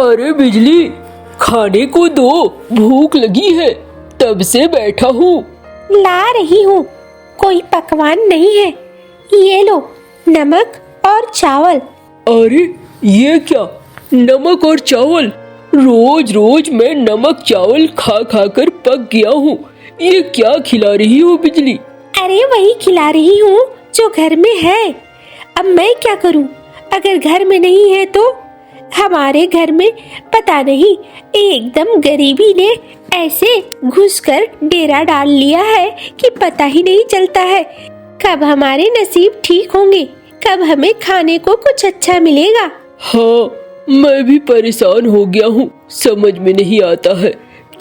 अरे बिजली, खाने को दो, भूख लगी है, तब से बैठा हूँ। ला रही हूँ, कोई पकवान नहीं है, ये लो नमक और चावल। अरे ये क्या, नमक और चावल? रोज रोज मैं नमक चावल खा खा कर पक गया हूँ, ये क्या खिला रही हो बिजली? अरे वही खिला रही हूँ जो घर में है। अब मैं क्या करूँ, अगर घर में नहीं है तो? हमारे घर में पता नहीं एकदम गरीबी ने ऐसे घुसकर डेरा डाल लिया है कि पता ही नहीं चलता है कब हमारे नसीब ठीक होंगे, कब हमें खाने को कुछ अच्छा मिलेगा। हाँ, मैं भी परेशान हो गया हूँ, समझ में नहीं आता है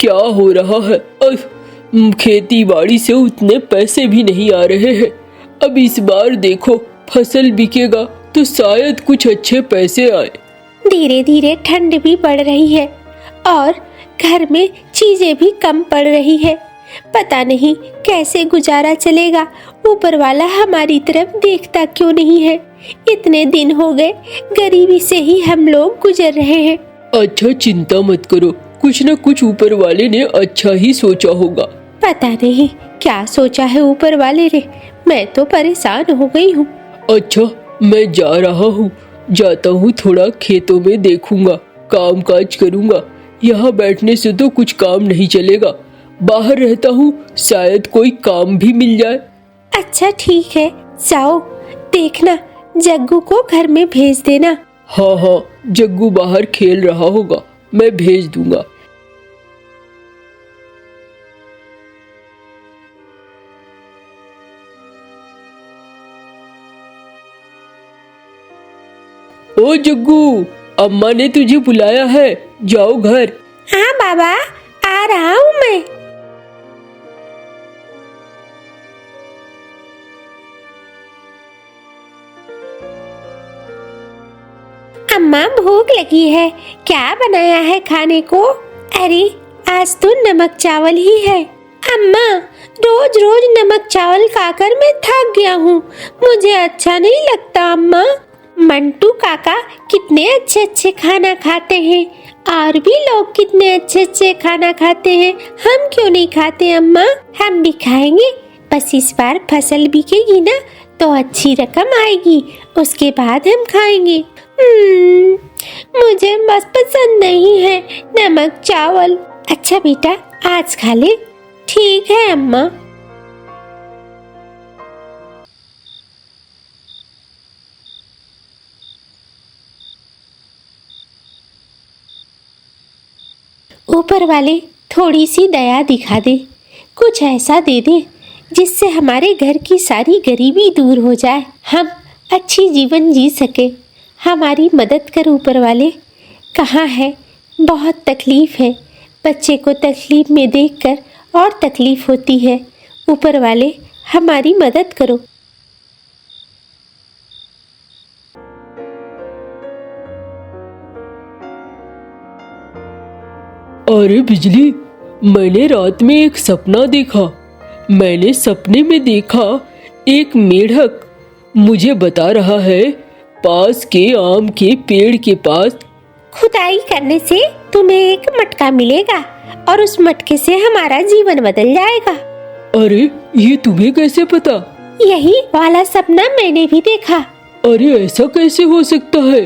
क्या हो रहा है। खेती बाड़ी से उतने पैसे भी नहीं आ रहे हैं। अब इस बार देखो, फसल बिकेगा तो शायद कुछ अच्छे पैसे आए। धीरे धीरे ठंड भी बढ़ रही है और घर में चीजें भी कम पड़ रही है। पता नहीं कैसे गुजारा चलेगा, ऊपर वाला हमारी तरफ देखता क्यों नहीं है। इतने दिन हो गए, गरीबी से ही हम लोग गुजर रहे हैं। अच्छा चिंता मत करो, कुछ न कुछ ऊपर वाले ने अच्छा ही सोचा होगा। पता नहीं क्या सोचा है ऊपर वाले ने, मैं तो परेशान हो गई हूँ। अच्छा, मैं जा रहा हूँ, जाता हूँ, थोड़ा खेतों में देखूंगा, काम काज करूंगा। यहाँ बैठने से तो कुछ काम नहीं चलेगा, बाहर रहता हूँ, शायद कोई काम भी मिल जाए। अच्छा ठीक है, जाओ, देखना जग्गू को घर में भेज देना। हाँ हाँ, जग्गू बाहर खेल रहा होगा, मैं भेज दूंगा। ओ जग्गू, अम्मा ने तुझे बुलाया है, जाओ घर। हाँ बाबा, आ रहा हूँ मैं। अम्मा भूख लगी है, क्या बनाया है खाने को? अरे आज तो नमक चावल ही है। अम्मा, रोज रोज नमक चावल खाकर मैं थक गया हूँ, मुझे अच्छा नहीं लगता। अम्मा, मंटू काका कितने अच्छे अच्छे खाना खाते हैं, और भी लोग कितने अच्छे अच्छे खाना खाते हैं, हम क्यों नहीं खाते? अम्मा, हम भी खाएंगे, बस इस बार फसल बिकेगी ना तो अच्छी रकम आएगी, उसके बाद हम खाएंगे। मुझे बस पसंद नहीं है नमक चावल। अच्छा बेटा, आज खा ले। ठीक है अम्मा। ऊपर वाले थोड़ी सी दया दिखा दे, कुछ ऐसा दे दे जिससे हमारे घर की सारी गरीबी दूर हो जाए, हम अच्छी जीवन जी सके। हमारी मदद कर ऊपर वाले। कहाँ है, बहुत तकलीफ है, बच्चे को तकलीफ में देखकर और तकलीफ होती है। ऊपर वाले हमारी मदद करो। अरे बिजली, मैंने रात में एक सपना देखा। मैंने सपने में देखा एक मेढक मुझे बता रहा है, पास के आम के पेड़ के पास खुदाई करने से तुम्हें एक मटका मिलेगा और उस मटके से हमारा जीवन बदल जाएगा। अरे ये तुम्हें कैसे पता? यही वाला सपना मैंने भी देखा। अरे ऐसा कैसे हो सकता है,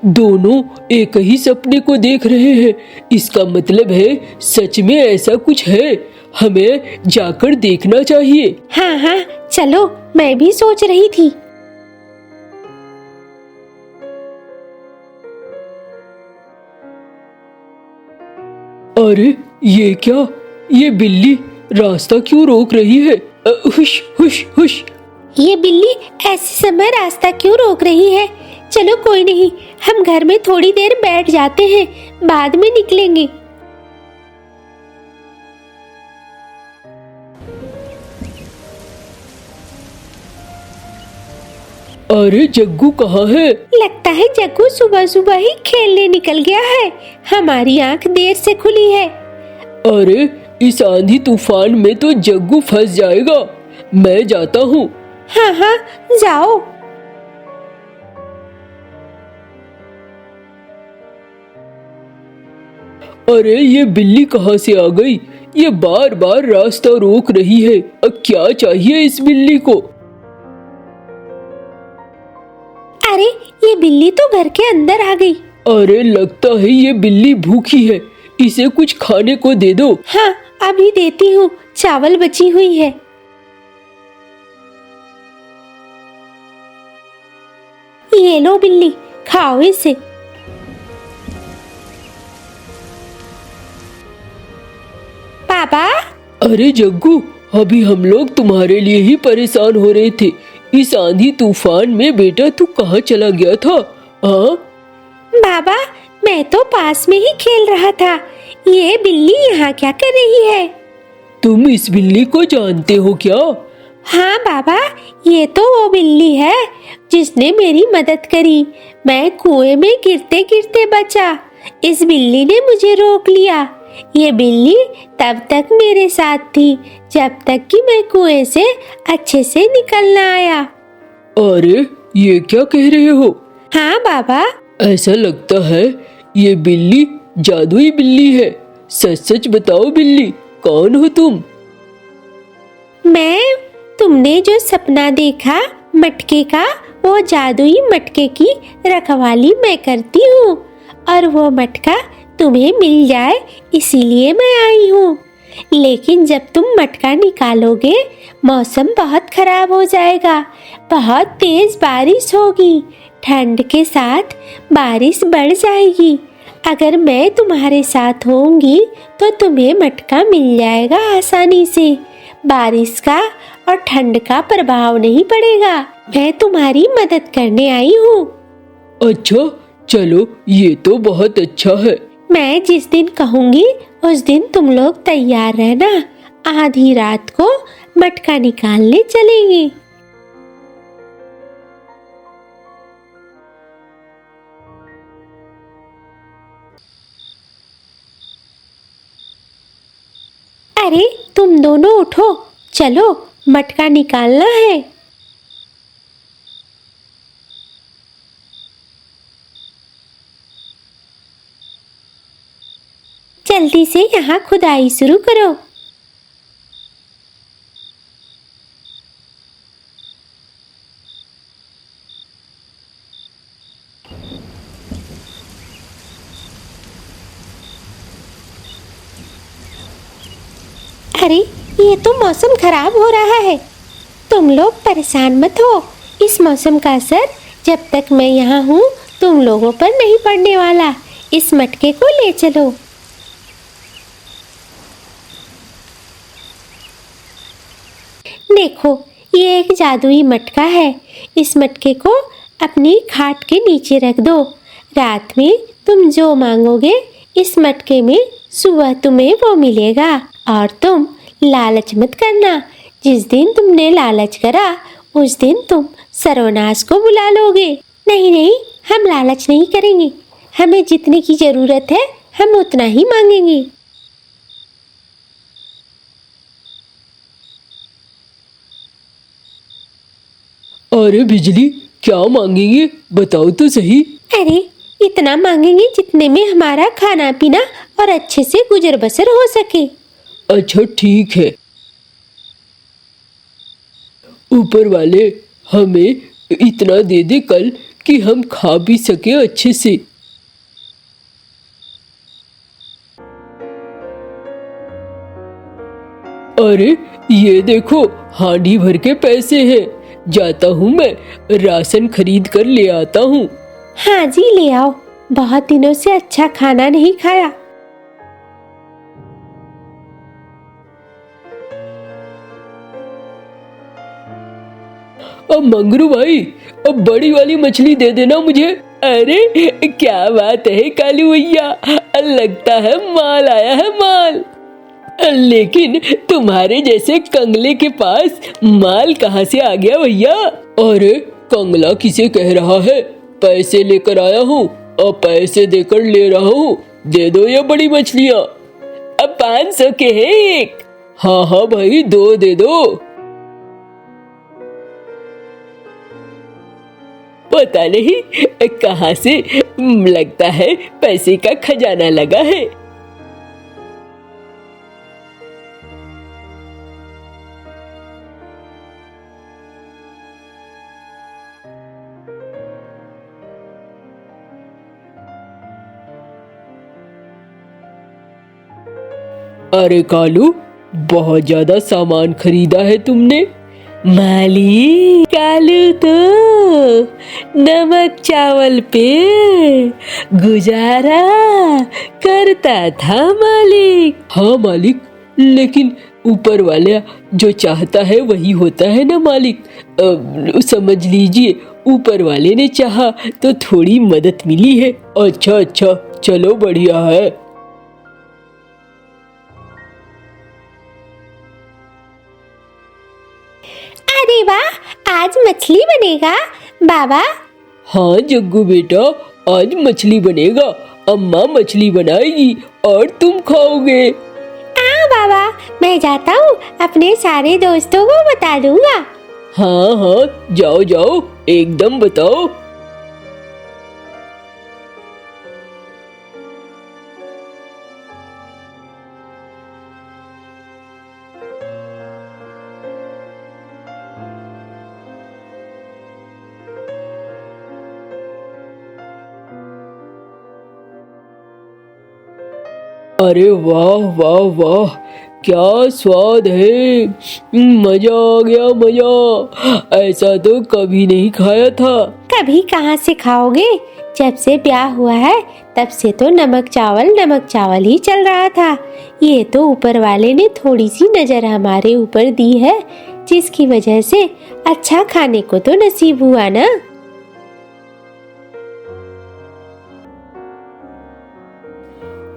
दोनों एक ही सपने को देख रहे हैं, इसका मतलब है सच में ऐसा कुछ है, हमें जाकर देखना चाहिए। हाँ हाँ चलो, मैं भी सोच रही थी। अरे ये क्या, ये बिल्ली रास्ता क्यों रोक रही है? हुश हुश हुश। ये बिल्ली ऐसे समय रास्ता क्यों रोक रही है? चलो कोई नहीं, हम घर में थोड़ी देर बैठ जाते हैं, बाद में निकलेंगे। अरे जग्गू कहाँ है? लगता है जग्गू सुबह सुबह ही खेलने निकल गया है, हमारी आंख देर से खुली है। अरे इस आंधी तूफान में तो जग्गू फंस जाएगा, मैं जाता हूँ। हाँ हाँ जाओ। अरे ये बिल्ली कहाँ से आ गई? ये बार बार रास्ता रोक रही है। अब क्या चाहिए इस बिल्ली को? अरे ये बिल्ली तो घर के अंदर आ गई। अरे लगता है ये बिल्ली भूखी है, इसे कुछ खाने को दे दो। हाँ अभी देती हूँ, चावल बची हुई है। ये लो बिल्ली, खाओ इसे। पापा। अरे जग्गू, अभी हम लोग तुम्हारे लिए ही परेशान हो रहे थे। इस आंधी तूफान में बेटा तू कहाँ चला गया था? हाँ बाबा, मैं तो पास में ही खेल रहा था। ये बिल्ली यहाँ क्या कर रही है? तुम इस बिल्ली को जानते हो क्या? हाँ बाबा, ये तो वो बिल्ली है जिसने मेरी मदद करी। मैं कुएं में गिरते गिरते बचा, इस बिल्ली ने मुझे रोक लिया। ये बिल्ली तब तक मेरे साथ थी जब तक कि मैं कुएं से अच्छे से निकल ना आया। अरे ये क्या कह रहे हो? हाँ बाबा। ऐसा लगता है ये बिल्ली जादुई बिल्ली है। सच सच बताओ बिल्ली, कौन हो तुम? मैं, तुमने जो सपना देखा मटके का, वो जादुई मटके की रखवाली मैं करती हूँ, और वो मटका तुम्हें मिल जाए इसीलिए मैं आई हूँ। लेकिन जब तुम मटका निकालोगे मौसम बहुत खराब हो जाएगा, बहुत तेज बारिश होगी, ठंड के साथ बारिश बढ़ जाएगी। अगर मैं तुम्हारे साथ होंगी तो तुम्हें मटका मिल जाएगा आसानी से। बारिश का और ठंड का प्रभाव नहीं पड़ेगा। मैं तुम्हारी मदद करने आई हूँ। अच्छा चलो, ये तो बहुत अच्छा है। मैं जिस दिन कहूँगी उस दिन तुम लोग तैयार रहना। आधी रात को मटका निकालने चलेंगे। अरे तुम दोनों उठो, चलो मटका निकालना है। जल्दी से यहाँ खुदाई शुरू करो। अरे ये तो मौसम खराब हो रहा है। तुम लोग परेशान मत हो, इस मौसम का असर जब तक मैं यहाँ हूँ तुम लोगों पर नहीं पड़ने वाला। इस मटके को ले चलो। देखो, ये एक जादुई मटका है। इस मटके को अपनी खाट के नीचे रख दो। रात में तुम जो मांगोगे इस मटके में सुबह तुम्हें वो मिलेगा। और तुम लालच मत करना। जिस दिन तुमने लालच करा उस दिन तुम सर्वनाश को बुला लोगे। नहीं नहीं, हम लालच नहीं करेंगे। हमें जितने की जरूरत है हम उतना ही मांगेंगे। अरे बिजली, क्या मांगेंगे बताओ तो सही। अरे इतना मांगेंगे जितने में हमारा खाना पीना और अच्छे से गुजर बसर हो सके। अच्छा ठीक है। ऊपर वाले हमें इतना दे दे कल कि हम खा भी सके अच्छे से। अरे ये देखो, हांडी भर के पैसे हैं। जाता हूँ मैं राशन खरीद कर ले आता हूँ। हाँ जी, ले आओ। बहुत दिनों से अच्छा खाना नहीं खाया। अब मंगरू भाई, अब बड़ी वाली मछली दे देना मुझे। अरे क्या बात है कालू भैया, लगता है माल आया है माल। लेकिन तुम्हारे जैसे कंगले के पास माल कहाँ से आ गया भैया? अरे कंगला किसे कह रहा है? पैसे लेकर आया हूँ और पैसे देकर ले रहा हूँ। दे दो ये बड़ी मछलियाँ। अब 500 के हैं एक। हाँ हाँ भाई, दो दे दो। पता नहीं कहाँ से, लगता है पैसे का खजाना लगा है। अरे कालू, बहुत ज्यादा सामान खरीदा है तुमने। मालिक, कालू तो नमक चावल पे गुजारा करता था मालिक। हाँ मालिक, लेकिन ऊपर वाला जो चाहता है वही होता है ना मालिक। समझ लीजिए, ऊपर वाले ने चाहा तो थोड़ी मदद मिली है। अच्छा अच्छा, चलो बढ़िया है। अरे वाह, आज मछली बनेगा बाबा। हाँ जग्गू बेटा, आज मछली बनेगा। अम्मा मछली बनाएगी और तुम खाओगे। हाँ बाबा, मैं जाता हूँ, अपने सारे दोस्तों को बता दूंगा। हाँ हाँ, जाओ जाओ, एकदम बताओ। अरे वाह वाह वाह, क्या स्वाद है। मजा आ गया, मजा। ऐसा तो कभी नहीं खाया था। कभी कहाँ से खाओगे, जब से ब्याह हुआ है तब से तो नमक चावल ही चल रहा था। ये तो ऊपर वाले ने थोड़ी सी नजर हमारे ऊपर दी है, जिसकी वजह से अच्छा खाने को तो नसीब हुआ ना।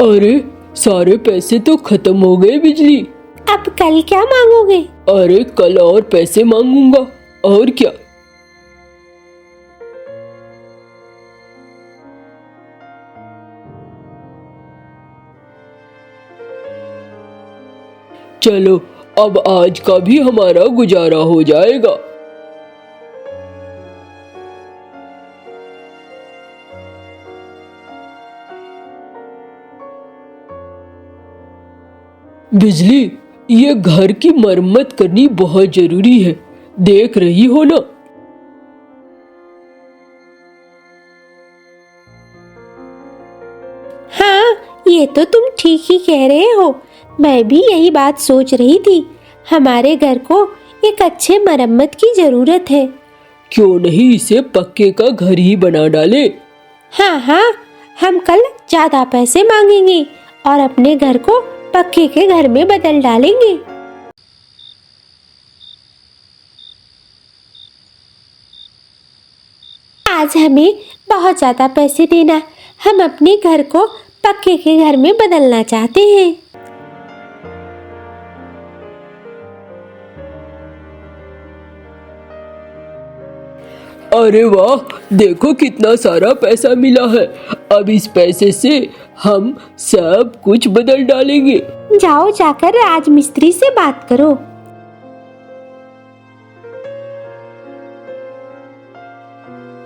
अरे सारे पैसे तो खत्म हो गए बिजली। अब कल क्या मांगोगे? अरे कल और पैसे मांगूंगा, और क्या। चलो, अब आज का भी हमारा गुजारा हो जाएगा। बिजली, ये घर की मरम्मत करनी बहुत जरूरी है, देख रही हो ना। हाँ, ये तो तुम ठीक ही कह रहे हो। मैं भी यही बात सोच रही थी। हमारे घर को एक अच्छे मरम्मत की जरूरत है। क्यों नहीं इसे पक्के का घर ही बना डाले। हाँ हाँ, हम कल ज्यादा पैसे मांगेंगे और अपने घर को पक्के के घर में बदल डालेंगे। आज हमें बहुत ज्यादा पैसे देना, हम अपने घर को पक्के के घर में बदलना चाहते हैं। अरे वाह, देखो कितना सारा पैसा मिला है। अब इस पैसे से हम सब कुछ बदल डालेंगे। जाओ, जाकर राजमिस्त्री से बात करो।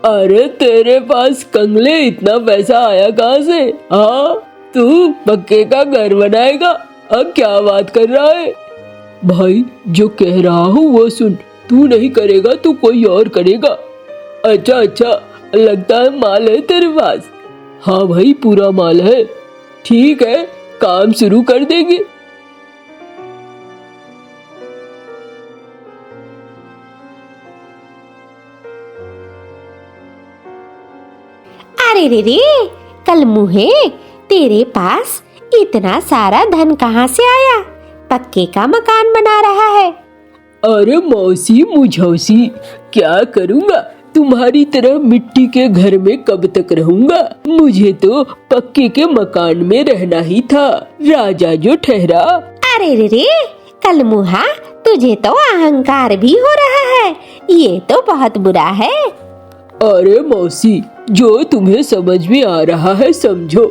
अरे तेरे पास कंगले इतना पैसा आया कहाँ से? हाँ, तू पक्के का घर बनाएगा? अब क्या बात कर रहा है? भाई, जो कह रहा हूँ वो सुन। तू नहीं करेगा तो कोई और करेगा। अच्छा अच्छा, लगता है माल है तेरे पास। हाँ भाई, पूरा माल है। ठीक है, काम शुरू कर देंगे। अरे रे रे, कल मुहे, तेरे पास इतना सारा धन कहाँ से आया? पक्के का मकान बना रहा है। अरे मौसी मुझौसी, क्या करूँगा, तुम्हारी तरह मिट्टी के घर में कब तक रहूंगा। मुझे तो पक्के के मकान में रहना ही था, राजा जो ठहरा। अरे रे रे, कल मुहा, तुझे तो अहंकार भी हो रहा है। ये तो बहुत बुरा है। अरे मौसी, जो तुम्हें समझ में आ रहा है समझो।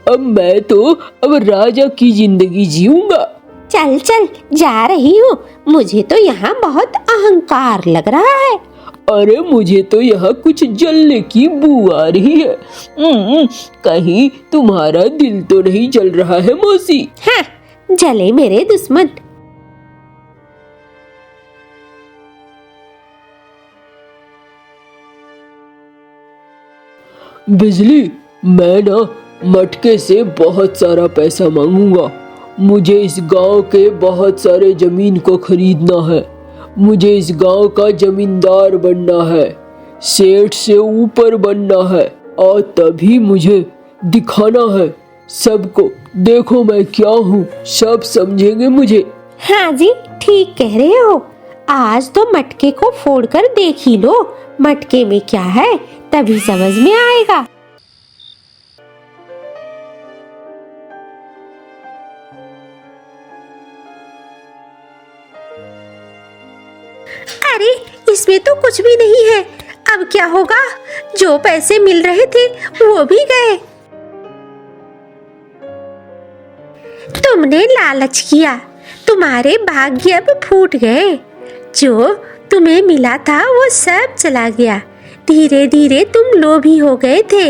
अब मैं तो अब राजा की जिंदगी जीऊंगा। चल चल, जा रही हूँ। मुझे तो यहाँ बहुत अहंकार लग रहा है। अरे मुझे तो यहाँ कुछ जलने की बू आ रही है। कहीं तुम्हारा दिल तो नहीं जल रहा है मौसी? हाँ, जले मेरे दुश्मन। बिजली, मैं ना मटके से बहुत सारा पैसा मांगूंगा मुझे इस गांव के बहुत सारे जमीन को खरीदना है। मुझे इस गांव का जमींदार बनना है, सेठ से ऊपर बनना है, और तभी मुझे दिखाना है सबको। देखो मैं क्या हूँ, सब समझेंगे मुझे। हाँ जी, ठीक कह रहे हो। आज तो मटके को फोड़कर देख ही लो, मटके में क्या है, तभी समझ में आएगा। अरे, इसमें तो कुछ भी नहीं है। अब क्या होगा? जो पैसे मिल रहे थे वो भी गए। तुमने लालच किया, तुम्हारे भाग्य अब फूट गए। जो तुम्हें मिला था वो सब चला गया। धीरे धीरे तुम लोभी हो गए थे,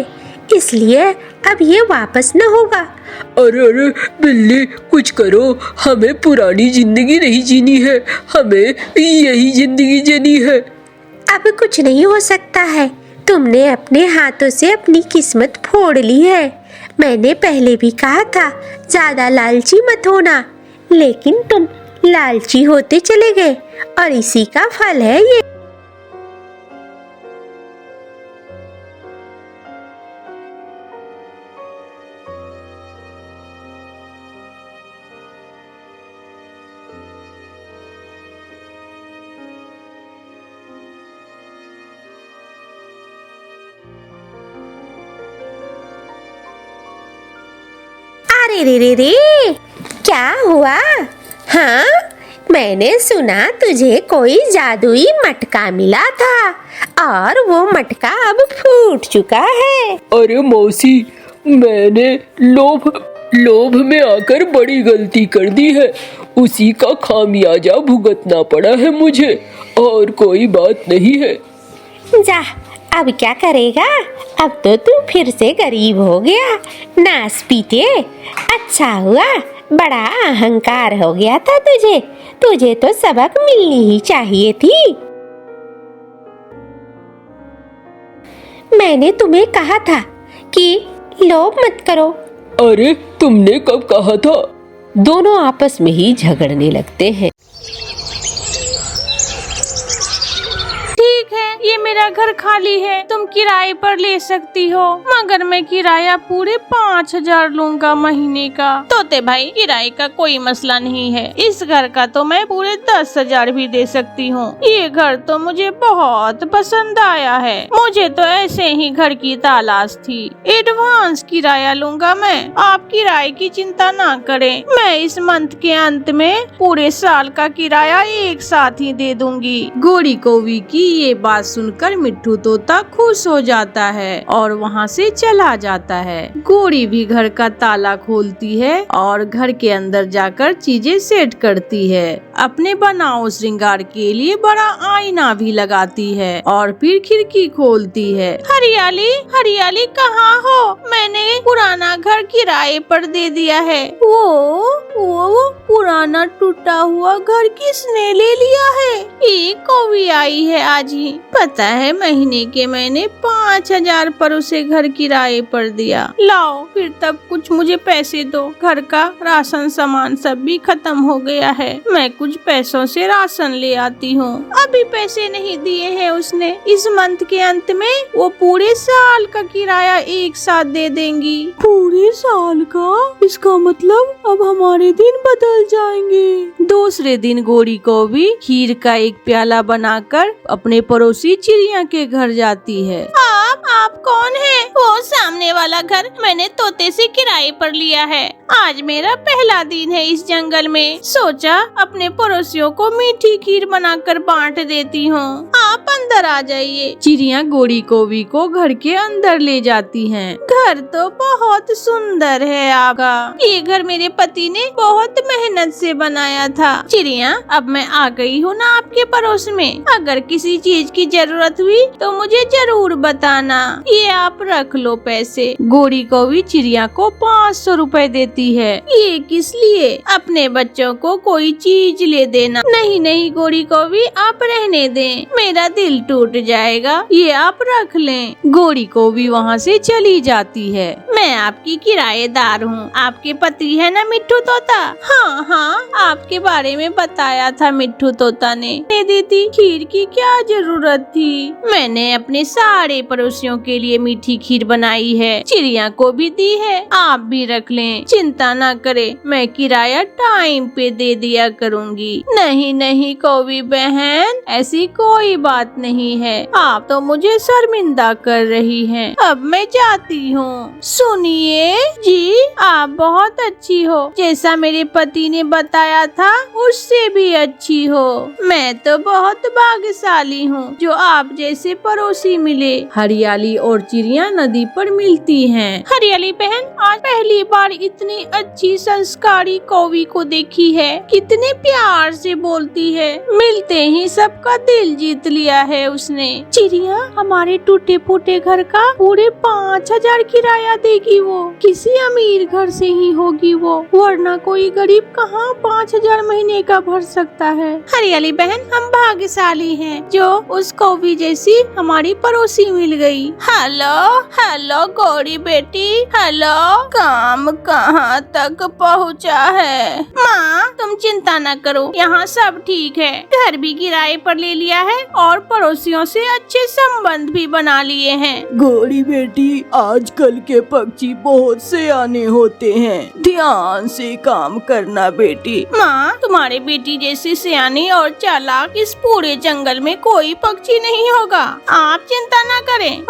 इसलिए अब ये वापस न होगा। अरे अरे बिल्ली, कुछ करो, हमें पुरानी जिंदगी नहीं जीनी है, हमें यही जिंदगी जीनी है। अब कुछ नहीं हो सकता है। तुमने अपने हाथों से अपनी किस्मत फोड़ ली है। मैंने पहले भी कहा था ज्यादा लालची मत होना, लेकिन तुम लालची होते चले गए और इसी का फल है ये। अरे रे रे रे, क्या हुआ? हाँ, मैंने सुना तुझे कोई जादुई मटका मिला था और वो मटका अब फूट चुका है। अरे मौसी, मैंने लोभ में आकर बड़ी गलती कर दी है। उसी का खामियाजा भुगतना पड़ा है मुझे, और कोई बात नहीं है। जा, अब क्या करेगा? अब तो तू फिर से गरीब हो गया। नास पीटे, अच्छा हुआ, बड़ा अहंकार हो गया था तुझे तो सबक मिलनी ही चाहिए थी। मैंने तुम्हें कहा था कि लोभ मत करो। अरे तुमने कब कहा था? दोनों आपस में ही झगड़ने लगते हैं। ठीक है, ये मेरा घर खाली है, तुम किराए पर ले सकती हो, मगर मैं किराया पूरे 5,000 लूंगा महीने का। तोते भाई, किराए का कोई मसला नहीं है, इस घर का तो मैं पूरे 10,000 भी दे सकती हूँ। ये घर तो मुझे बहुत पसंद आया है, मुझे तो ऐसे ही घर की तलाश थी। एडवांस किराया लूंगा मैं, आप किराए की चिंता ना करें। मैं इस मंथ के अंत में पूरे साल का किराया एक साथ ही दे दूंगी। गोरी कौवी की ये बात सुनकर मिट्ठू तोता खुश हो जाता है और वहाँ से चला जाता है। गोरी भी घर का ताला खोलती है और घर के अंदर जाकर चीजें सेट करती है। अपने बनाओ श्रृंगार के लिए बड़ा आईना भी लगाती है और फिर खिड़की खोलती है। हरियाली, हरियाली कहाँ हो? मैंने पुराना घर किराए पर दे दिया है। वो पुराना टूटा हुआ घर किसने ले लिया है? एक कौवी आई है आज ही। पता है, महीने के मैंने 5,000 पर उसे घर किराए पर दिया। लाओ फिर तब कुछ मुझे पैसे दो, घर का राशन सामान सब भी खत्म हो गया है। मैं कुछ पैसों से राशन ले आती हूँ। अभी पैसे नहीं दिए हैं उसने। इस मंथ के अंत में वो पूरे साल का किराया एक साथ दे देंगी। पूरे साल का? इसका मतलब अब हमारे दिन बदल जाएंगे। दूसरे दिन गोरी कौवी खीर का एक प्याला बनाकर अपने पड़ोसी चिड़िया के घर जाती है। आप कौन है? वो सामने वाला घर मैंने तोते से किराए पर लिया है। आज मेरा पहला दिन है इस जंगल में, सोचा अपने पड़ोसियों को मीठी खीर बनाकर बांट देती हूँ। आप अंदर आ जाइए। चिड़िया गोरी कौवी को घर के अंदर ले जाती हैं। घर तो बहुत सुंदर है आपका। ये घर मेरे पति ने बहुत मेहनत से बनाया था। चिड़िया, अब मैं आ गई हूँ ना आपके पड़ोस में। अगर किसी चीज की जरूरत हुई तो मुझे जरूर बताना। ये आप रख लो पैसे। गोरी कौवी चिड़िया को 500 रुपए देती है। ये किस लिए? अपने बच्चों को कोई चीज ले देना। नहीं नहीं गोरी कौवी, आप रहने दें, मेरा दिल दिल टूट जाएगा, ये आप रख लें। गोरी को भी वहाँ से चली जाती है। मैं आपकी किराएदार हूँ, आपके पति है ना मिट्ठू तोता? हाँ हाँ, आपके बारे में बताया था मिट्ठू तोता ने। दी थी, खीर की क्या जरूरत थी? मैंने अपने सारे पड़ोसियों के लिए मीठी खीर बनाई है, चिड़िया को भी दी है, आप भी रख लें, चिंता ना करे, मैं किराया टाइम पे दे दिया करूँगी। नहीं नहीं कौवी बहन, ऐसी कोई बात नहीं है, आप तो मुझे शर्मिंदा कर रही हैं। अब मैं जाती हूँ। सुनिए जी, आप बहुत अच्छी हो, जैसा मेरे पति ने बताया था उससे भी अच्छी हो। मैं तो बहुत भाग्यशाली हूँ जो आप जैसे पड़ोसी मिले। हरियाली और चिड़िया नदी पर मिलती हैं। हरियाली बहन, आज पहली बार इतनी अच्छी संस्कारी कौवी को देखी है, कितने प्यार से बोलती है, मिलते ही सबका दिल जीत लिया है उसने। चिड़िया, हमारे टूटे फूटे घर का पूरे 5000 किराया देगी वो, किसी अमीर घर से ही होगी वो, वरना कोई गरीब कहाँ 5000 महीने का भर सकता है। हरियाली बहन, हम भाग्यशाली हैं जो उस कौवी जैसी हमारी पड़ोसी मिल गई। हेलो हेलो गौरी बेटी, हेलो, काम कहाँ तक पहुँचा है? माँ तुम चिंता न करो, यहाँ सब ठीक है, घर भी किराए पर ले लिया है और पड़ोसियों से अच्छे संबंध भी बना लिए हैं। गौरी बेटी, आजकल के पक्षी बहुत सयाने होते हैं, ध्यान से काम करना बेटी। माँ, तुम्हारे बेटी जैसी सियानी और चालाक इस पूरे जंगल में कोई पक्षी नहीं होगा, आप चिंता न करें।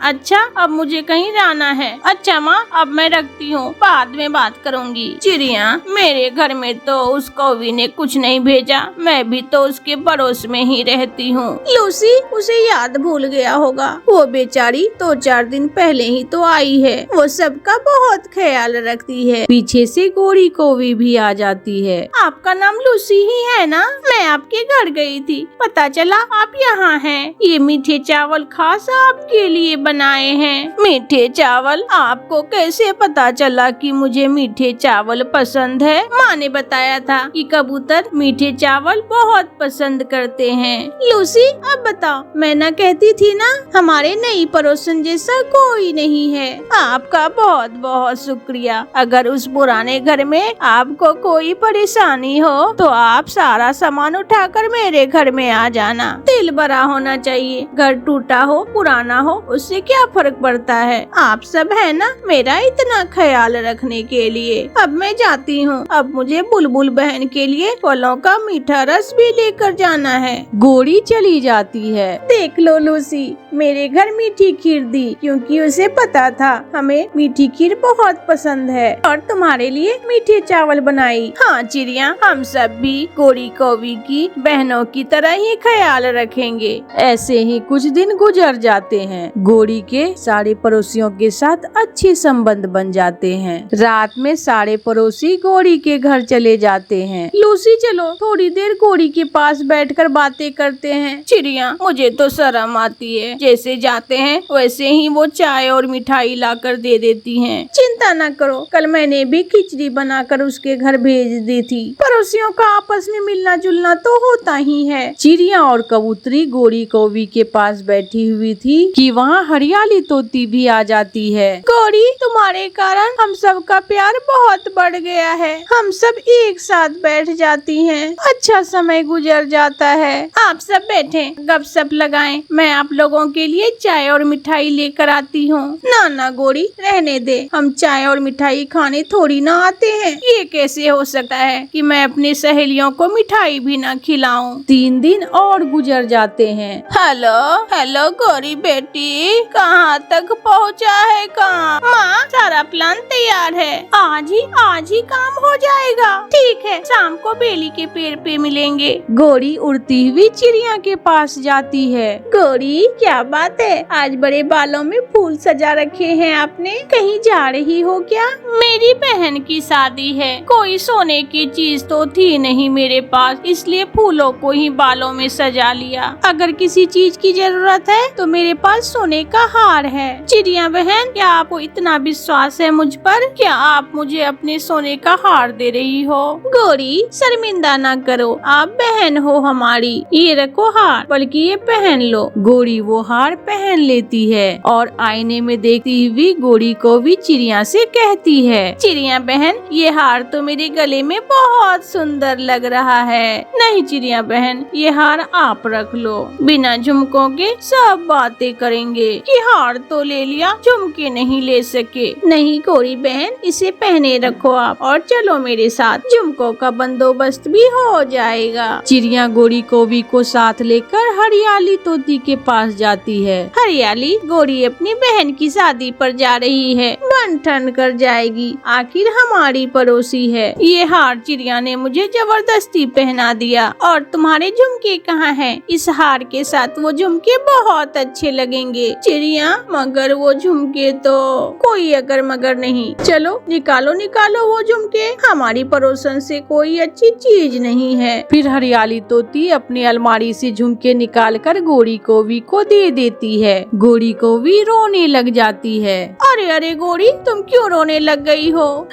अच्छा, अब मुझे कहीं जाना है। अच्छा माँ, अब मैं रखती हूँ, बाद में बात करूँगी। चिड़िया, मेरे घर में तो उस कौवी ने कुछ नहीं भेजा, मैं भी तो उसके पड़ोस में ही रहती हूँ। लूसी उसे याद भूल गया होगा, वो बेचारी 2-4 दिन पहले ही तो आई है, वो सबका बहुत ख्याल रखती है। पीछे से गोरी कौवी भी आ जाती है। आपका नाम लूसी ही है ना? मैं आपके घर गई थी, पता चला आप यहाँ हैं। ये मीठे चावल खास आपके लिए बनाए हैं। मीठे चावल? आपको कैसे पता चला कि मुझे मीठे चावल पसंद है? माँ ने बताया था कि कबूतर मीठे चावल बहुत पसंद करते हैं। लूसी, अब बताओ, मैं ना कहती थी ना, हमारे नई पड़ोसन जैसा कोई नहीं है। आपका बहुत बहुत शुक्रिया। अगर उस पुराने घर में आपको कोई परेशानी हो तो आप सारा सामान उठाकर मेरे घर में आ जाना। दिल बड़ा होना चाहिए, घर टूटा हो पुराना हो उससे क्या फर्क पड़ता है। आप सब है ना मेरा इतना ख्याल रखने के लिए। अब मैं जाती हूँ, अब मुझे बुलबुल बहन के लिए फलों का मीठा रस भी लेकर जाना है। गोरी चली जाती है। देख लो लूसी, मेरे घर मीठी खीर दी क्योंकि उसे पता था हमें मीठी खीर बहुत पसंद है, और तुम्हारे लिए मीठे चावल बनाई। हाँ चिड़िया, हम सब भी गोरी कौवी की बहनों की तरह ही ख्याल रखेंगे। ऐसे ही कुछ दिन गुजर जाते हैं। गोरी के सारे पड़ोसियों के साथ अच्छे संबंध बन जाते हैं। रात में सारे पड़ोसी गोरी के घर चले जाते हैं। लूसी, चलो थोड़ी देर गोरी के पास बैठकर बातें करते हैं। चिड़िया, मुझे तो शर्म आती है, जैसे जाते हैं वैसे ही वो चाय और मिठाई लाकर दे देती हैं। चिंता न करो, कल मैंने भी खिचड़ी बनाकर उसके घर भेज दी थी। पड़ोसियों का आपस में मिलना जुलना तो होता ही है। चिड़िया और कबूतरी गोरी कौवी के पास बैठी हुई थी कि वहाँ हरियाली तोती भी आ जाती है। गोरी, तुम्हारे कारण हम सबका प्यार बहुत बढ़ गया है, हम सब एक साथ बैठ जाती हैं, अच्छा समय गुजर जाता है। आप सब बैठे गपशप लगाएं, मैं आप लोगों के लिए चाय और मिठाई लेकर आती हूँ। ना गोरी, रहने दे, हम चाय और मिठाई खाने थोड़ी ना आते हैं। ये कैसे हो सकता है कि मैं अपनी सहेलियों को मिठाई भी ना खिलाऊं? 3 दिन और गुजर जाते हैं। हेलो गोरी बेटी, कहाँ तक पहुँचा है काम? माँ, सारा प्लान तैयार है, आज ही काम हो जाएगा। ठीक है, शाम को बेली के पेड़ पे मिलेंगे। गोरी उड़ती हुई चिड़िया के पास जाती है। गोरी, क्या बात है, आज बड़े बालों में फूल सजा रखे हैं आपने, कहीं जा रही हो क्या? मेरी बहन की शादी है, कोई सोने की चीज तो थी नहीं मेरे पास, इसलिए फूलों को ही बालों में सजा लिया। अगर किसी चीज की जरूरत है तो मेरे पास सोने का हार है। चिड़िया बहन, क्या आपको इतना विश्वास है मुझ पर? क्या आप मुझे अपने सोने का हार दे रही हो? गौरी, शर्मिंदा ना करो, आप बहन हो हमारी। ये रखो हार, बल्कि ये पहन लो। गौरी वो हार पहन लेती है और आईने में देखती हुई गौरी को भी चिड़िया से कहती है, चिड़िया बहन, ये हार तो मेरे गले में बहुत सुंदर लग रहा है। नहीं चिड़िया बहन, ये हार आप रख लो। बिना झुमकों के सब बातें करेंगे कि हार तो ले लिया, झुमके नहीं ले सके। नहीं गौरी बहन, इसे पहने रखो आप और चलो मेरे साथ, झुमकों का बंदोबस्त भी हो जाएगा। चिड़िया गौरी कोवी को साथ लेकर हरियाली तोती के पास जाती है। हरियाली, गौरी अपनी बहन की शादी पर जा रही है, बन ठन कर जाएगी, आखिर हमारी पड़ोसी है। ये हार चिड़िया ने मुझे जबरदस्ती पहना दिया। और तुम्हारे झुमके कहाँ हैं? इस हार के साथ वो झुमके बहुत अच्छे लगेंगे। चिड़िया, मगर वो झुमके तो कोई अगर मगर नहीं। चलो निकालो निकालो वो झुमके, हमारी पड़ोसन से कोई अच्छी चीज नहीं है। फिर हरियाली तोती अपनी अलमारी से झुमके निकाल कर गौरी कोवी को दे देती है। गौरी कोवी रोने लग जाती है। अरे अरे गौरी, तुम क्यों रोने लग गई हो?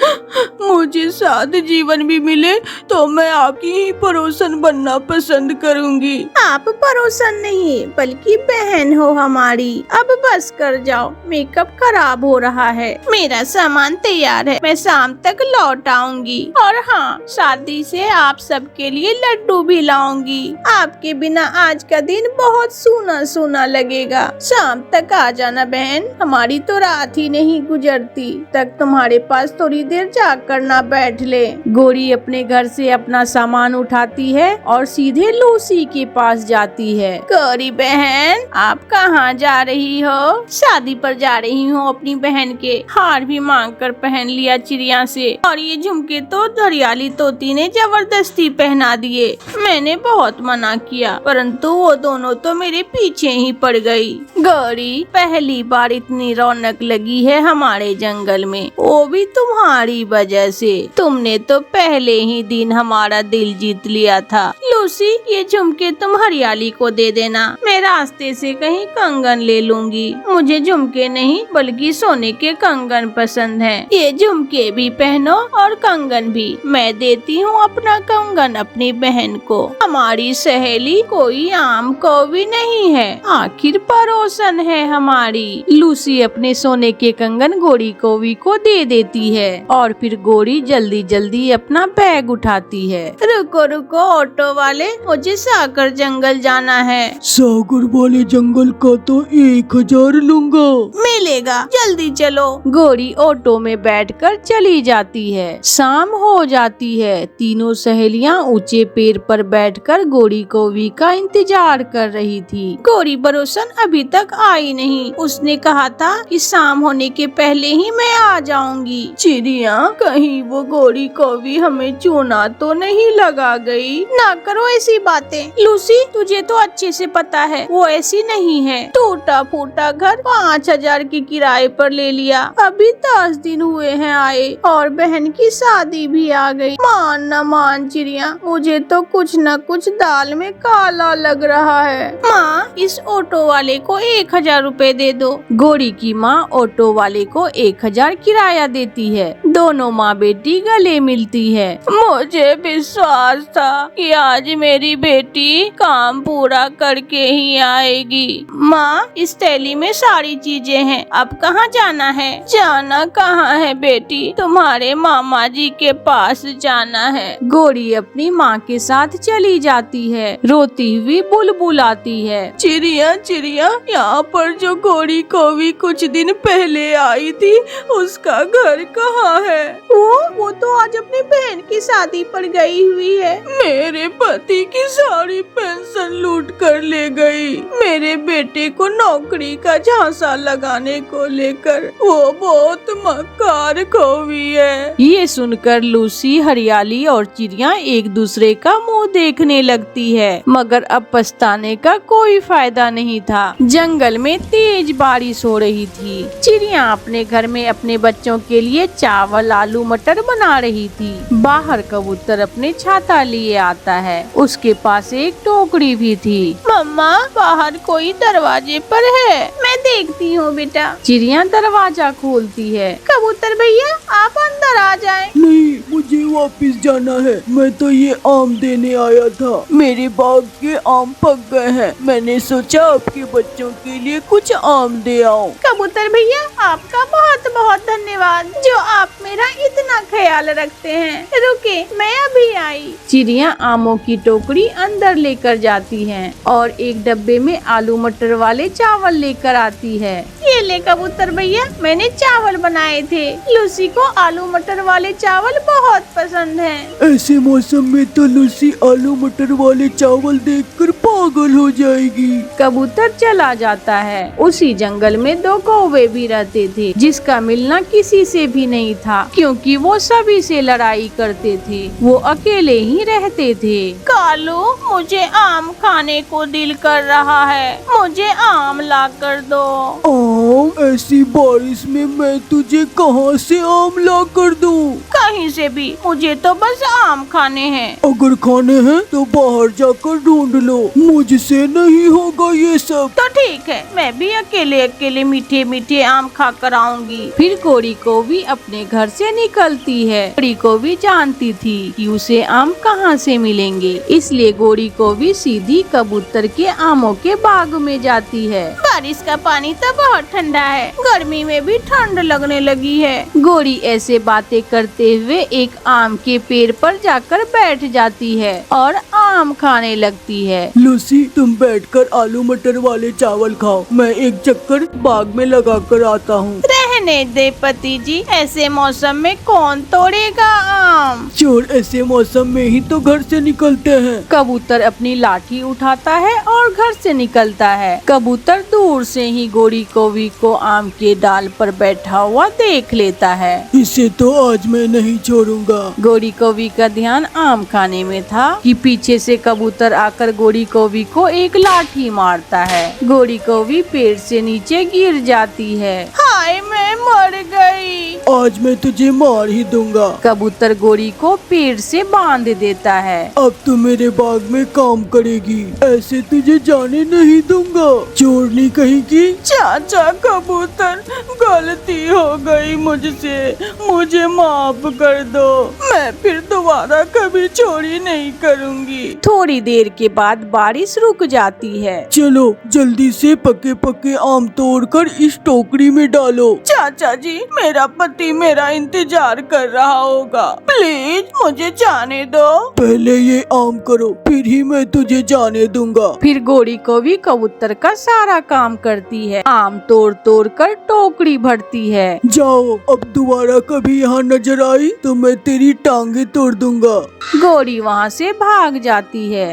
मुझे साथ जीवन भी मिले तो मैं आपकी ही पड़ोसन बनना पसंद करूंगी। आप पड़ोसन नहीं बल्कि बहन हो हमारी। अब बस कर जाओ, मेकअप खराब हो रहा है। मेरा सामान तैयार है, मैं शाम तक लौट आऊंगी। और हाँ, शादी से आप सबके लिए लड्डू भी लाऊंगी। आपके बिना आज का दिन बहुत सूना सूना लगेगा। शाम तक आ जाना बहन, हमारी तो रात ही नहीं गुजरती तक तुम्हारे पास थोड़ी देर जाकर ना बैठ ले। गौरी अपने घर से अपना सामान उठाती है और सीधे लूसी के पास जाती है। गौरी बहन, आप कहाँ जा रही हो? शादी पर जा रही हूँ अपनी बहन के। हार भी मांग कर पहन लिया चिड़िया से, और ये झुमके तो हरियाली तोती ने जबरदस्ती पहना दिए। मैंने बहुत मना किया, परंतु वो दोनों तो मेरे पीछे ही पड़ गई। गौरी, पहली बार इतनी रौनक लगी है हमारे जंगल में, वो भी तुम्हारी वजह से। तुमने तो पहले ही दिन हमारा दिल जीत लिया था। लूसी, ये झुमके तुम हरियाली को दे देना, मैं रास्ते से कहीं कंगन ले लूंगी। मुझे झुमके नहीं बल्कि सोने के कंगन पसंद हैं। ये झुमके भी पहनो और कंगन भी। मैं देती हूँ अपना कंगन अपनी बहन को। हमारी सहेली कोई आम कौवी नहीं है, आखिर पड़ोसन है हमारी। लूसी अपने सोने के कंगन गौरी कौवी को दे देती है और फिर गौरी जल्दी जल्दी अपना बैग उठाती है। रुको रुको ऑटो वाले, मुझे सागर जंगल जाना है। सागर वाले जंगल का तो 1000 लूंगा। मिलेगा, जल्दी चलो। गौरी ऑटो में बैठकर चली जाती है। शाम हो जाती है। तीनों सहेलियां ऊंचे पेड़ पर बैठकर गौरी कौवी का इंतजार कर रही थी। गौरी पड़ोसन अभी तक आई नहीं। उसने कहा था कि शाम होने के पहले ही मैं आ जाऊंगी। चिड़िया, कहीं वो गौरी कौवी हमें चूना तो नहीं लगा गई? ना करो ऐसी बातें लूसी, तुझे तो अच्छे से पता है वो ऐसी नहीं है। टूटा फूटा घर 5000 की किराए पर ले लिया, अभी 10 दिन हुए हैं आए और बहन की शादी भी आ गई। मान न मान चिड़िया, मुझे तो कुछ न कुछ दाल में काला लग रहा है। माँ, इस ऑटो वाले को 1000 रुपए दे दो। गौरी की माँ ऑटो वाले को 1000 किराया देती है। दोनों माँ बेटी गले मिलती है। मुझे विश्वास था कि आज मेरी बेटी काम पूरा करके ही आएगी। माँ, इस थैली में सारी चीजें हैं, अब कहाँ जाना है? जाना कहाँ है बेटी? तुम्हारे मामा जी के पास जाना है। गौरी अपनी माँ के साथ चली जाती है। रोती हुई बुलबुल आती है। चिड़िया चिड़िया, यहाँ पर जो गौरी कौवी कुछ दिन पहले आई थी, उसका घर कहाँ है? वो तो आज अपनी बहन की शादी पर गई हुई है। मेरे पति की सारी पेंशन लूट कर ले गई। मेरे बेटे को नौकरी का झांसा लगाने को लेकर वो बहुत मक्कार कौवी है। ये सुनकर लूसी, हरियाली और चिड़िया एक दूसरे का मुंह देखने लगती है, मगर अब पछताने का कोई फायदा नहीं था। जंगल में तेज बारिश हो रही थी। चिड़िया अपने घर में अपने बच्चों के लिए चावल, आलू, मटर बना रही थी। बाहर कबूतर अपने छाता लिए आता है। उसके पास एक टोकरी भी थी। मम्मा, बाहर कोई दरवाजे पर है, मैं देखती हूँ बेटा। चिड़िया दरवाजा खोलती है। कबूतर भैया, आप अंदर आ जाएं। नहीं, मुझे वापस जाना है। मैं तो ये आम देने आया था। मेरे बाग के आम पक गए हैं। मैंने सोचा आपके बच्चों के लिए कुछ आम दे आऊं। कबूतर भैया, आपका बहुत बहुत धन्यवाद जो आप मेरा इतना ख्याल रखते हैं। रुके, मैं अभी आई। चिड़िया आमों की टोकरी अंदर लेकर जाती है और एक डब्बे में आलू मटर वाले चावल लेकर आती है। ये ले कबूतर भैया, मैंने चावल बनाए थे। लूसी को आलू मटर वाले चावल बहुत पसंद हैं। ऐसे मौसम में तो लूसी आलू मटर वाले चावल देखकर पागल हो जाएगी। कबूतर चला जाता है। उसी जंगल में दो कौवे भी रहते थे, जिसका मिलना किसी से भी नहीं था, क्योंकि वो सभी से लड़ाई करते थे। वो अकेले ही रहते थे। कालू, मुझे आम खाने को दिल कर रहा है, मुझे आम ला कर दो। आम? ऐसी बारिश में मैं तुझे कहाँ से आम ला कर दूं? कहीं से भी, मुझे तो बस आम खाने हैं। अगर खाने हैं तो बाहर जाकर ढूंढ लो, मुझसे नहीं होगा ये सब। तो ठीक है, मैं भी अकेले अकेले मीठे मीठे आम खा कर आऊंगी। फिर गोरी को भी अपने घर से निकलती है। गोरी को भी जानती थी कि उसे आम कहाँ से मिलेंगे, इसलिए गोरी को भी सीधी कबूतर के आमों के बाग में जाती है। बारिश का पानी तो बहुत ठंडा है, गर्मी में भी ठंड लगने लगी है। गोरी ऐसे बातें करते हुए एक आम के पेड़ पर जाकर बैठ जाती है और आम खाने लगती है। लूसी, तुम बैठकर आलू मटर वाले चावल खाओ, मैं एक चक्कर बाग में लगा कर आता हूँ। रहने दे पति जी, ऐसे मौसम में कौन तोड़ेगा आम। चोर ऐसे मौसम में ही तो घर से निकलते हैं। कबूतर अपनी लाठी उठाता है और घर से निकलता है। कबूतर दूर से ही गोरी कौवी को आम के डाल पर बैठा हुआ देख लेता है। इसे तो आज मैं नहीं छोड़ूंगा। गोरी कौवी का ध्यान आम खाने में था कि पीछे से कबूतर आकर गोरी कौवी को एक लाठी मारता है। गोरी कौवी पेड़ से नीचे गिर जाती है। हाय, मैं मर गई। आज मैं तुझे मार ही दूंगा। कबूतर गोरी को पेड़ से बांध देता है। अब तू मेरे बाग में काम करेगी, ऐसे तुझे जाने नहीं दूंगा, चोरनी कहेगी। चाचा कबूतर, गलती हो गई मुझसे, मुझे माफ कर दो। मैं फिर दोबारा कभी चोरी नहीं करूंगी। थोड़ी देर के बाद बारिश रुक जाती है। चलो जल्दी से पके पके आम तोड़कर इस टोकरी में डालो। चाचा जी, मेरा पति मेरा इंतजार कर रहा होगा, प्लीज मुझे जाने दो। पहले ये आम करो, फिर ही मैं तुझे जाने दूंगा। फिर गोरी कौवी कबूतर का सारा काम करती है। आम तोड़ तोड़ कर टोकरी भरती है। जाओ, अब दोबारा कभी यहाँ नजर आई तो मैं तेरी टांगे तोड़ दूंगा। गोरी वहाँ से भाग जाती है।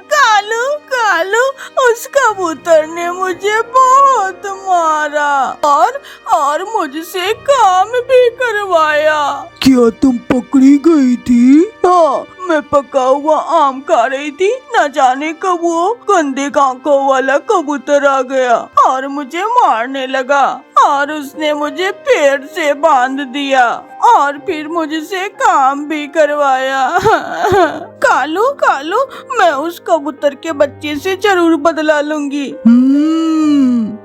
कालू, कालू, उस कबूतर ने मुझे बहुत मारा और मुझसे काम भी करवाया। क्या तुम पकड़ी गई थी? हाँ, मैं पका हुआ आम खा रही थी, न जाने कब वो गंदे आंखों वाला कबूतर आ गया और मुझे मारने लगा और उसने मुझे पेड़ से बांध दिया और फिर मुझसे काम भी करवाया। कालू, कालू, मैं उस कबूतर के बच्चे से जरूर बदला लूंगी।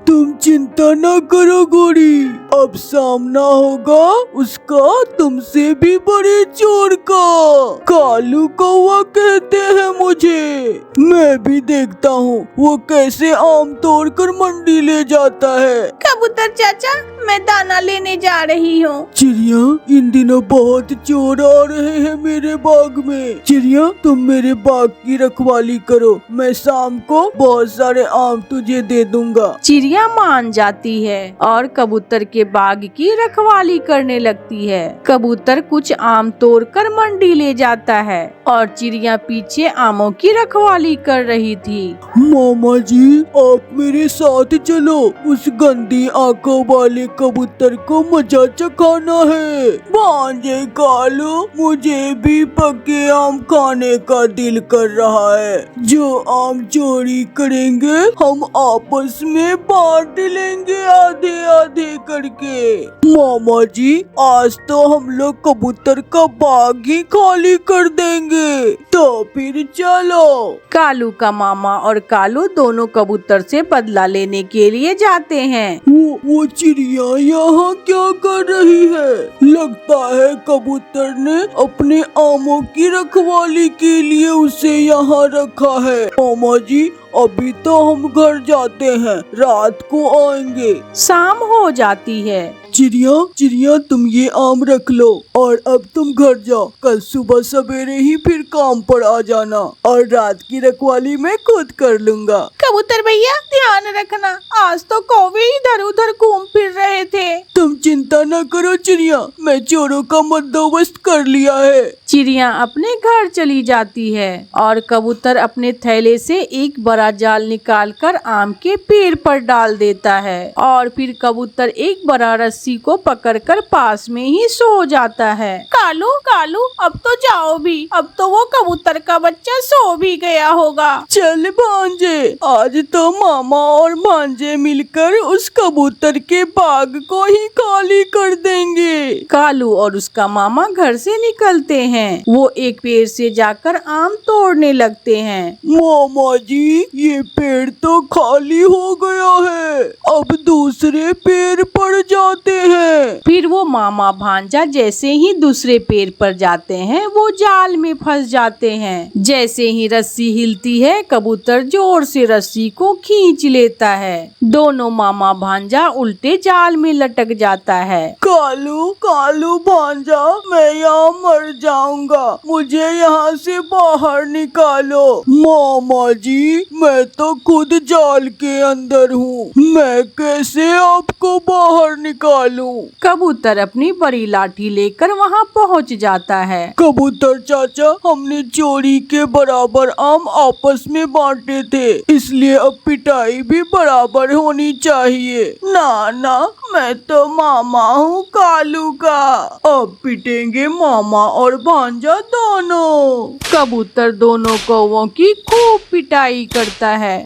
तुम चिंता न करो गोरी, अब सामना होगा उसका तुमसे भी बड़े चोर का। कालू कौवा कहते हैं मुझे, मैं भी देखता हूँ वो कैसे आम तोड़कर मंडी ले जाता है। कबूतर चाचा, मैं दाना लेने जा रही हूँ। चिड़िया, इन दिनों बहुत चोर आ रहे हैं मेरे बाग में। चिड़िया, तुम मेरे बाग की रखवाली करो, मैं शाम को बहुत सारे आम तुझे दे दूंगा। चिड़िया मान जाती है और कबूतर के के बाग की रखवाली करने लगती है। कबूतर कुछ आम तोड़कर मंडी ले जाता है और चिड़िया पीछे आमों की रखवाली कर रही थी। मामा जी, आप मेरे साथ चलो, उस गंदी आंखों वाले कबूतर को मजा चखाना है। भांजे कालू, मुझे भी पके आम खाने का दिल कर रहा है। जो आम चोरी करेंगे हम आपस में बांट लेंगे आधे आधे करके। मामा जी, आज तो हम लोग कबूतर का बाग ही खाली कर देंगे, तो फिर चलो। कालू का मामा और कालू दोनों कबूतर से बदला लेने के लिए जाते हैं। वो चिड़िया यहाँ क्या कर रही है? लगता है कबूतर ने अपने आमों की रखवाली के लिए उसे यहाँ रखा है। मामा जी, अभी तो हम घर जाते हैं, रात को आएंगे। शाम हो जाती है। चिड़िया तुम ये आम रख लो और अब तुम घर जाओ। कल सुबह सवेरे ही फिर काम पर आ जाना और रात की रखवाली मैं खुद कर लूँगा। कबूतर भैया ध्यान रखना, आज तो कौवे इधर उधर घूम फिर रहे थे। तुम चिंता न करो चिड़िया, मैं चोरों का बंदोबस्त कर लिया है। चिड़िया अपने घर चली जाती है और कबूतर अपने थैले से एक बड़ा जाल निकालकर आम के पेड़ पर डाल देता है और फिर कबूतर एक बड़ा रस्सी को पकड़कर पास में ही सो जाता है। कालू कालू, अब तो जाओ भी, अब तो वो कबूतर का बच्चा सो भी गया होगा। चल भांजे, आज तो मामा और भांजे मिलकर उस कबूतर के बाग को ही खाली कर देंगे। कालू और उसका मामा घर से निकलते हैं। वो एक पेड़ से जाकर आम तोड़ने लगते हैं। मामा जी, ये पेड़ तो खाली हो गया है, अब दूसरे पेड़ पर जाते हैं। फिर वो मामा भांजा जैसे ही दूसरे पेड़ पर जाते हैं वो जाल में फंस जाते हैं। जैसे ही रस्सी हिलती है कबूतर जोर से रस्सी को खींच लेता है। दोनों मामा भांजा उल्टे जाल में लटक जाता है। कालू कालू भांजा, मैं यहाँ मर जाऊंगा, मुझे यहाँ से बाहर निकालो। मामा जी, मैं तो खुद जाल के अंदर हूँ, मैं कैसे आपको बाहर निकालूं? कबूतर अपनी बड़ी लाठी लेकर वहाँ पहुँच जाता है। कबूतर चाचा, हमने चोरी के बराबर आम आपस में बांटे थे, इसलिए अब पिटाई भी बराबर होनी चाहिए। ना ना, मैं तो मामा हूँ कालू का, अब पिटेंगे मामा और भांजा दोनों। कबूतर दोनों कौवों की खूब पिटाई करता है।